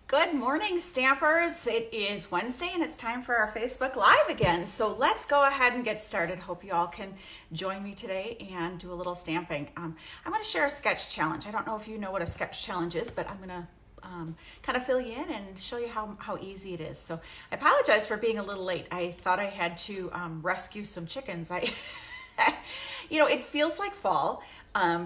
Good morning, Stampers. It is Wednesday and it's time for our Facebook Live again. So let's go ahead and get started. Hope you all can join me today and do a little stamping. I'm going to share a sketch challenge. I don't know if you know what a sketch challenge is, but I'm going to kind of fill you in and show you how easy it is. So I apologize for being a little late. I thought I had to rescue some chickens. It feels like fall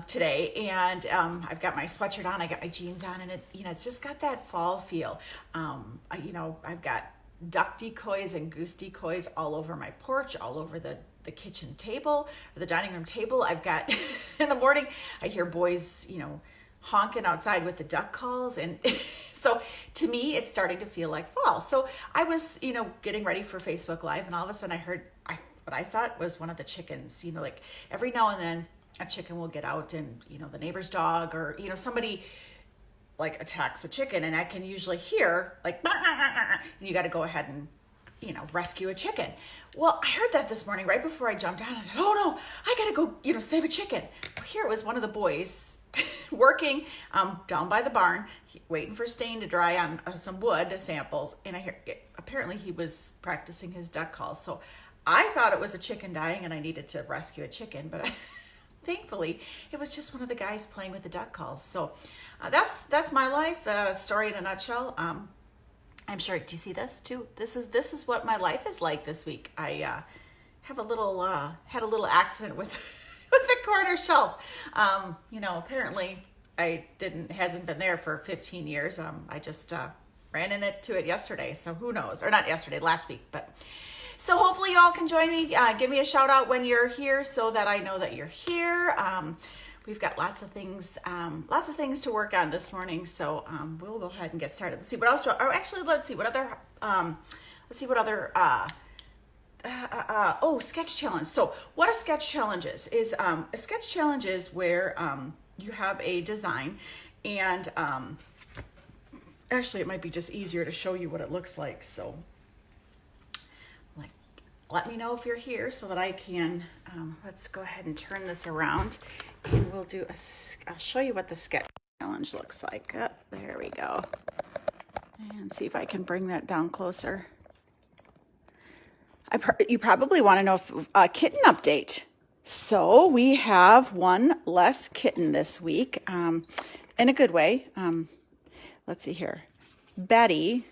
today, and I've got my sweatshirt on, I got my jeans on, and it's just got that fall feel. I've got duck decoys and goose decoys all over my porch, all over the kitchen table, or the dining room table. I've got, in the morning, I hear boys, honking outside with the duck calls, and so to me, it's starting to feel like fall. So I was, getting ready for Facebook Live, and all of a sudden I heard what I thought was one of the chickens. Like every now and then, a chicken will get out and, the neighbor's dog or, somebody like attacks a chicken, and I can usually hear like, and you got to go ahead and, rescue a chicken. Well, I heard that this morning right before I jumped on. I thought, oh no, I got to go, save a chicken. Well, here it was one of the boys working down by the barn, waiting for stain to dry on some wood samples. And I hear, apparently he was practicing his duck calls. So I thought it was a chicken dying and I needed to rescue a chicken, but thankfully, it was just one of the guys playing with the duck calls. So that's my life story in a nutshell. I'm sure. Do you see this too? This is what my life is like this week. I have had a little accident with with the corner shelf. Apparently hasn't been there for 15 years. I just ran into it yesterday. So who knows? Or not yesterday, last week, but. So hopefully you all can join me. Give me a shout out when you're here so that I know that you're here. We've got lots of things to work on this morning. So we'll go ahead and get started. Let's see what else. Let's see what other. Sketch challenge. So what a sketch challenge is a sketch challenge is where you have a design, and actually it might be just easier to show you what it looks like. So. Let me know if you're here so that I can, let's go ahead and turn this around, and I'll show you what the sketch challenge looks like. Oh, there we go. And see if I can bring that down closer. You probably want to know if a kitten update. So we have one less kitten this week, in a good way. Let's see here. Betty,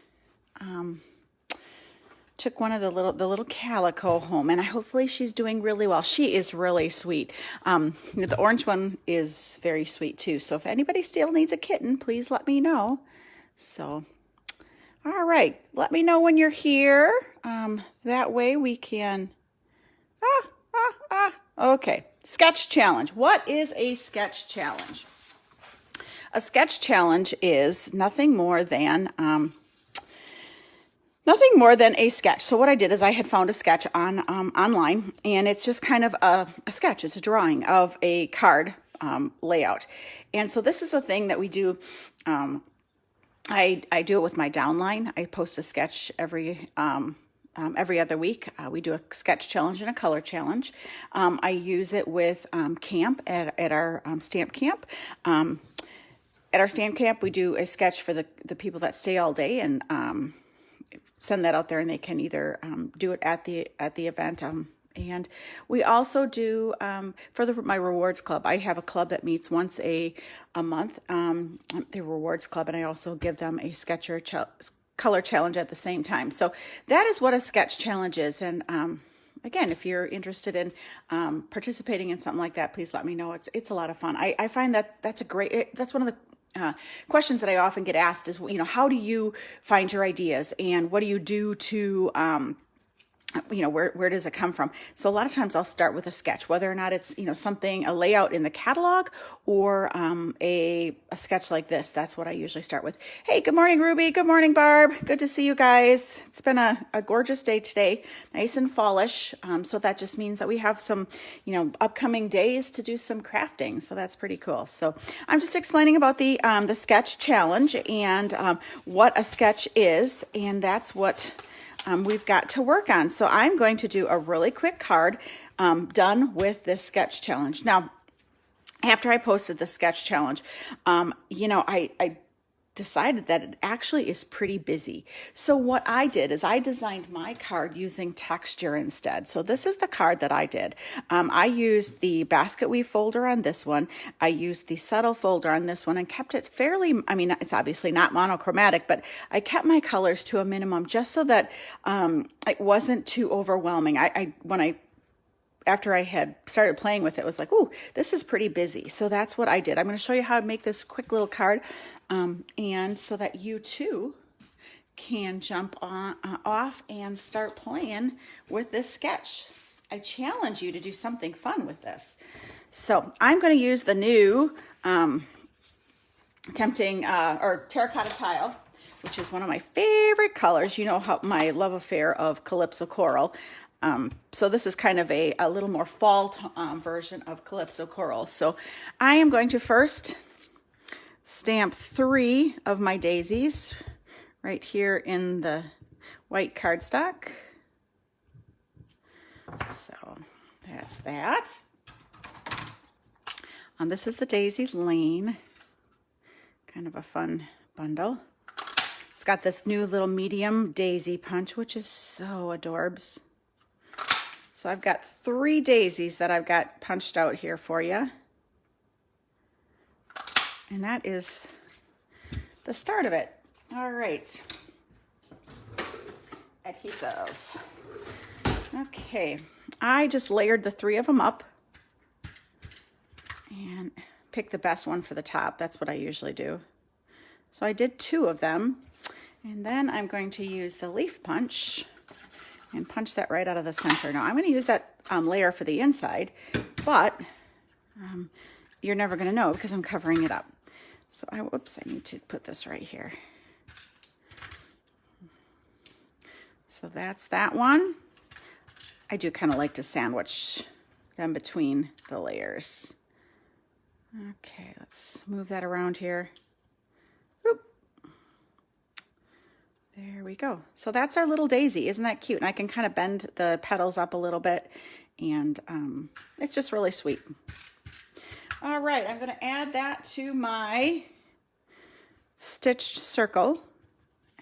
took one of the little calico home, and hopefully she's doing really well. She is really sweet. The orange one is very sweet too. So if anybody still needs a kitten, please let me know. So, all right, let me know when you're here. That way we can. Okay, sketch challenge. What is a sketch challenge? A sketch challenge is nothing more than a sketch. So what I did is I had found a sketch on online, and it's just kind of a sketch. It's a drawing of a card layout. And so this is a thing that we do. I do it with my downline. I post a sketch every other week. We do a sketch challenge and a color challenge. I use it with camp at our stamp camp. At our stamp camp, we do a sketch for the people that stay all day, and send that out there, and they can either do it at the event. And we also do for my rewards club. I have a club that meets once a month, the rewards club, and I also give them a sketch or color challenge at the same time. So that is what a sketch challenge is. And again, if you're interested in participating in something like that, please let me know. It's a lot of fun. I find that's one of the questions that I often get asked is, how do you find your ideas, and what do you do to where does it come from? So a lot of times I'll start with a sketch, whether or not it's, a layout in the catalog or a sketch like this. That's what I usually start with. Hey, good morning, Ruby. Good morning, Barb. Good to see you guys. It's been a gorgeous day today, nice and fallish. So that just means that we have some, upcoming days to do some crafting. So that's pretty cool. So I'm just explaining about the sketch challenge and what a sketch is, and that's what we've got to work on. So I'm going to do a really quick card done with this sketch challenge. Now, after I posted the sketch challenge, I decided that it actually is pretty busy. So what I did is I designed my card using texture instead. So this is the card that I did. I used the basket weave folder on this one. I used the subtle folder on this one and kept it fairly, I mean, it's obviously not monochromatic, but I kept my colors to a minimum just so that it wasn't too overwhelming. After I had started playing with it, was like, ooh, this is pretty busy. So that's what I did. I'm going to show you how to make this quick little card. And so that you too can jump off and start playing with this sketch. I challenge you to do something fun with this. So I'm going to use the new terracotta tile, which is one of my favorite colors. You know how my love affair of Calypso Coral. So this is kind of a little more fall version of Calypso Coral. So I am going to first stamp 3 of my daisies right here in the white cardstock. So that's that. This is the Daisy Lane, kind of a fun bundle. It's got this new little medium daisy punch, which is so adorbs. So I've got 3 daisies that I've got punched out here for you. And that is the start of it. All right. Adhesive. Okay. I just layered the 3 of them up and picked the best one for the top. That's what I usually do. So I did 2 of them. And then I'm going to use the leaf punch and punch that right out of the center. Now I'm going to use that layer for the inside, but you're never going to know because I'm covering it up. So I need to put this right here. So that's that one. I do kind of like to sandwich them between the layers. Okay, let's move that around here. Oop. There we go. So that's our little daisy. Isn't that cute? And I can kind of bend the petals up a little bit, and it's just really sweet. All right, I'm going to add that to my stitched circle,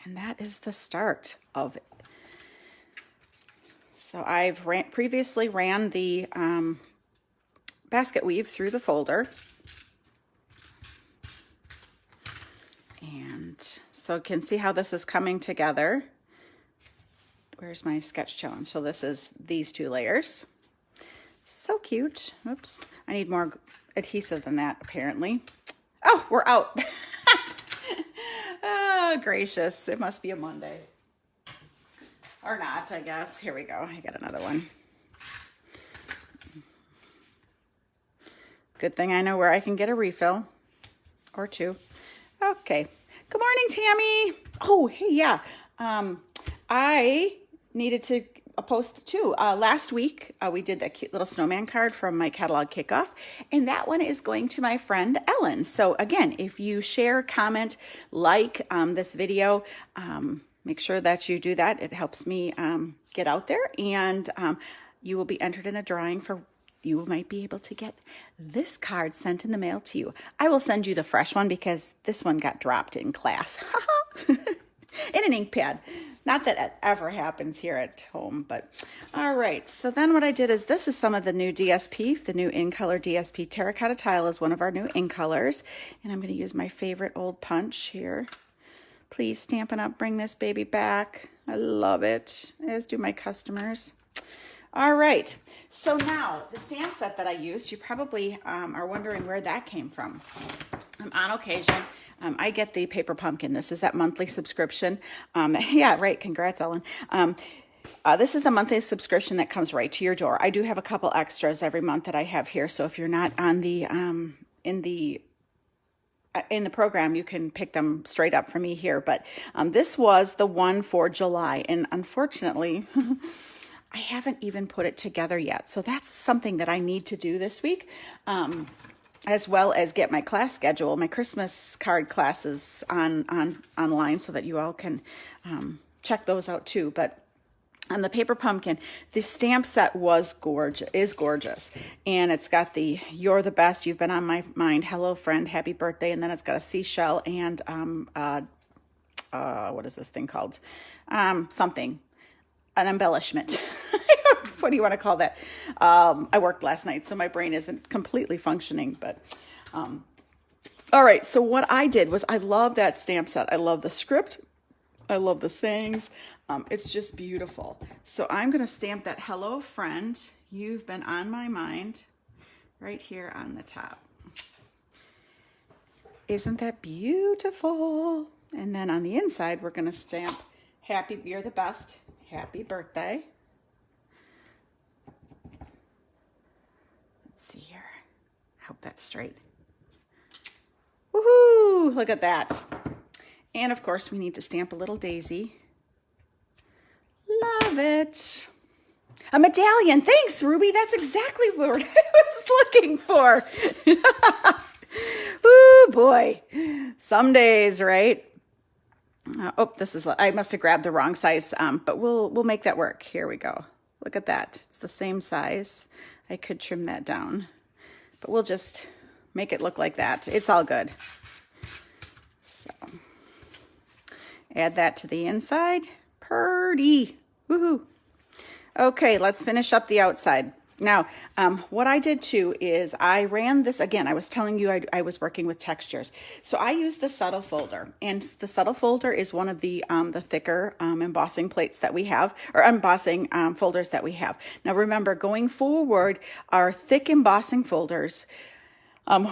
and that is the start of it. So I've previously ran the basket weave through the folder. And so you can see how this is coming together. Where's my sketch challenge? So this is these 2 layers. So cute. Oops. I need more adhesive than that, apparently. Oh, we're out. Oh, gracious. It must be a Monday. Or not, I guess. Here we go. I got another one. Good thing I know where I can get a refill. Or 2. Okay. Good morning, Tammy. Oh, hey, yeah. I needed to post 2. Last week, we did that cute little snowman card from my catalog kickoff, and that one is going to my friend Ellen. So again, if you share, comment, like this video, make sure that you do that. It helps me get out there, and you will be entered in a drawing for, you might be able to get this card sent in the mail to you. I will send you the fresh one because this one got dropped in class. In an ink pad. Not that it ever happens here at home, but all right. So then what I did is, this is some of the new DSP, the new in color DSP. Terracotta Tile is one of our new in colors, and I'm going to use my favorite old punch here. Please, Stampin' Up, bring this baby back. I love it, as do my customers. All right, so now the stamp set that I used, you probably are wondering where that came from. On occasion, I get the Paper Pumpkin. This is that monthly subscription. Yeah, right, congrats, Ellen. This is the monthly subscription that comes right to your door. I do have a couple extras every month that I have here, so if you're not on the in the program, you can pick them straight up for me here. But this was the one for July, and unfortunately, I haven't even put it together yet. So that's something that I need to do this week, as well as get my class schedule, my Christmas card classes online, so that you all can check those out too. But And the paper pumpkin, the stamp set is gorgeous. And it's got the "You're the best, you've been on my mind, hello friend, happy birthday," and then it's got a seashell and what is this thing called? Something, an embellishment. What do you want to call that? I worked last night, so my brain isn't completely functioning, but all right. So what I did was, I love that stamp set. I love the script. I love the sayings. It's just beautiful. So I'm going to stamp that "Hello friend, you've been on my mind" right here on the top. Isn't that beautiful? And then on the inside, we're going to stamp "You're the best, happy birthday." Let's see here. I hope that's straight. Woohoo! Look at that. And of course, we need to stamp a little daisy. Love it. A medallion. Thanks, Ruby. That's exactly what I was looking for. Ooh, boy. Some days, right? I must have grabbed the wrong size, but we'll make that work. Here we go. Look at that. It's the same size. I could trim that down, but we'll just make it look like that. It's all good. So add that to the inside. Purdy. Woohoo. Okay, let's finish up the outside. Now, what I did too is I ran this, again, I was telling you I was working with textures. So I used the Subtle Folder, and the Subtle Folder is one of the thicker embossing plates that we have, or embossing folders that we have. Now remember, going forward, our thick embossing folders,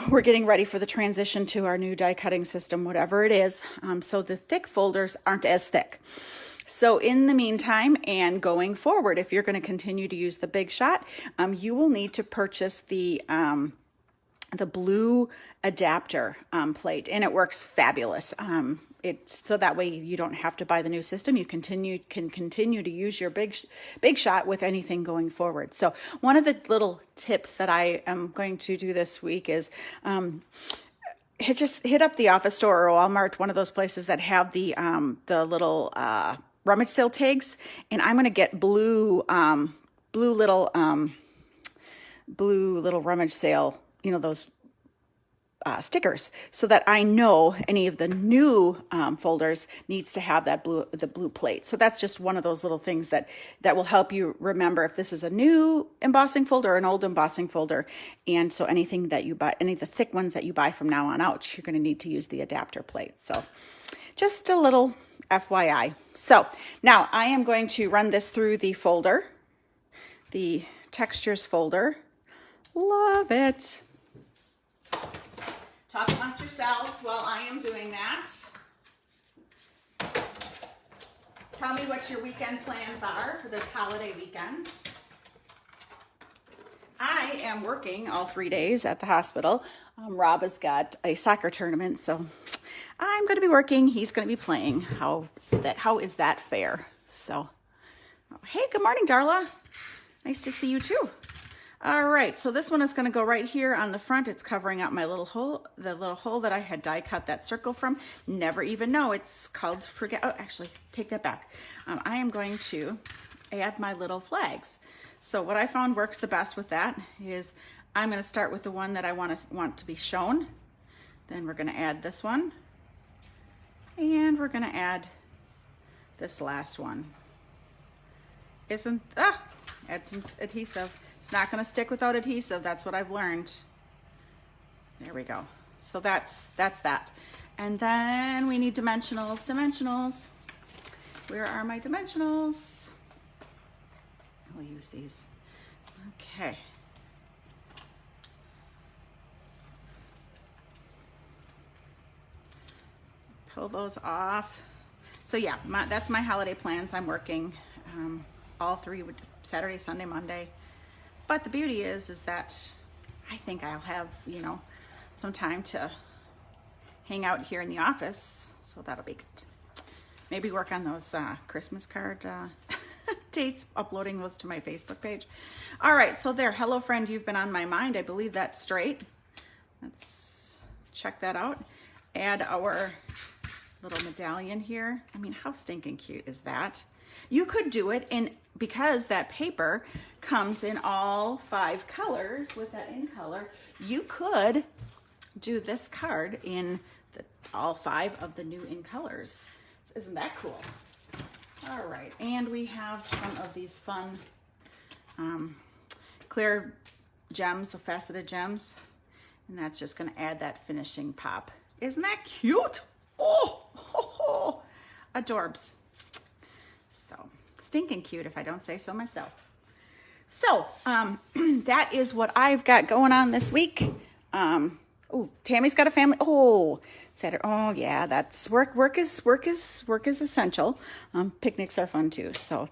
we're getting ready for the transition to our new die cutting system, whatever it is. So the thick folders aren't as thick. So in the meantime and going forward, if you're going to continue to use the Big Shot, you will need to purchase the blue adapter plate, and it works fabulous. So that way you don't have to buy the new system. You can continue to use your Big Shot with anything going forward. So one of the little tips that I am going to do this week is hit up the Office Store or Walmart, one of those places that have the little rummage sale tags, and I'm going to get blue little rummage sale, those stickers, so that I know any of the new folders needs to have the blue plate. So that's just one of those little things that will help you remember if this is a new embossing folder or an old embossing folder. And so anything that you buy, any of the thick ones that you buy from now on out, you're going to need to use the adapter plate. So just a little FYI. So now I am going to run this through the folder, the textures folder. Love it. Talk amongst yourselves while I am doing that. Tell me what your weekend plans are for this holiday weekend. I am working all 3 days at the hospital. Rob has got a soccer tournament, so I'm going to be working. He's going to be playing. How is that fair? So, hey, good morning, Darla. Nice to see you too. All right, so this one is going to go right here on the front. It's covering up my little hole, the little hole that I had die cut that circle from. Never even know it's called forget. Oh, actually, take that back. I am going to add my little flags. So what I found works the best with that is I'm going to start with the one that I want to be shown. Then we're going to add this one, and we're going to add this last one. Add some adhesive. It's not going to stick without adhesive. That's what I've learned. There we go. So that's that. And then we need dimensionals. Dimensionals. Where are my dimensionals? I'll use these. Okay. Pull those off. So yeah, that's my holiday plans. I'm working all 3, Saturday, Sunday, Monday. But the beauty is that I think I'll have, some time to hang out here in the office. So that'll be good. Maybe work on those Christmas card dates, uploading those to my Facebook page. All right, so there, hello friend, you've been on my mind. I believe that's straight. Let's check that out. Add our little medallion here. I mean, how stinking cute is that? You could do it in, because that paper comes in all 5 colors with that in color, you could do this card in all 5 of the new in colors. Isn't that cool? All right, and we have some of these fun clear gems, the faceted gems, and that's just going to add that finishing pop. Isn't that cute? Oh, adorbs. So stinking cute, if I don't say so myself. So that is what I've got going on this week. Oh, Tammy's got a family. Oh, Saturday. Oh, yeah, that's work. Work is essential. Picnics are fun too. So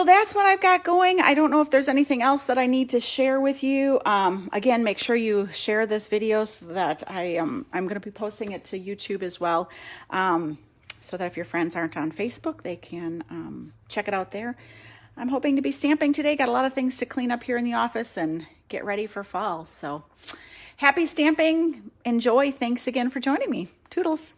that's what I've got going. I don't know if there's anything else that I need to share with you. Again, make sure you share this video so that I'm going to be posting it to YouTube as well. So that if your friends aren't on Facebook, they can check it out there. I'm hoping to be stamping today. Got a lot of things to clean up here in the office and get ready for fall. So happy stamping. Enjoy. Thanks again for joining me. Toodles.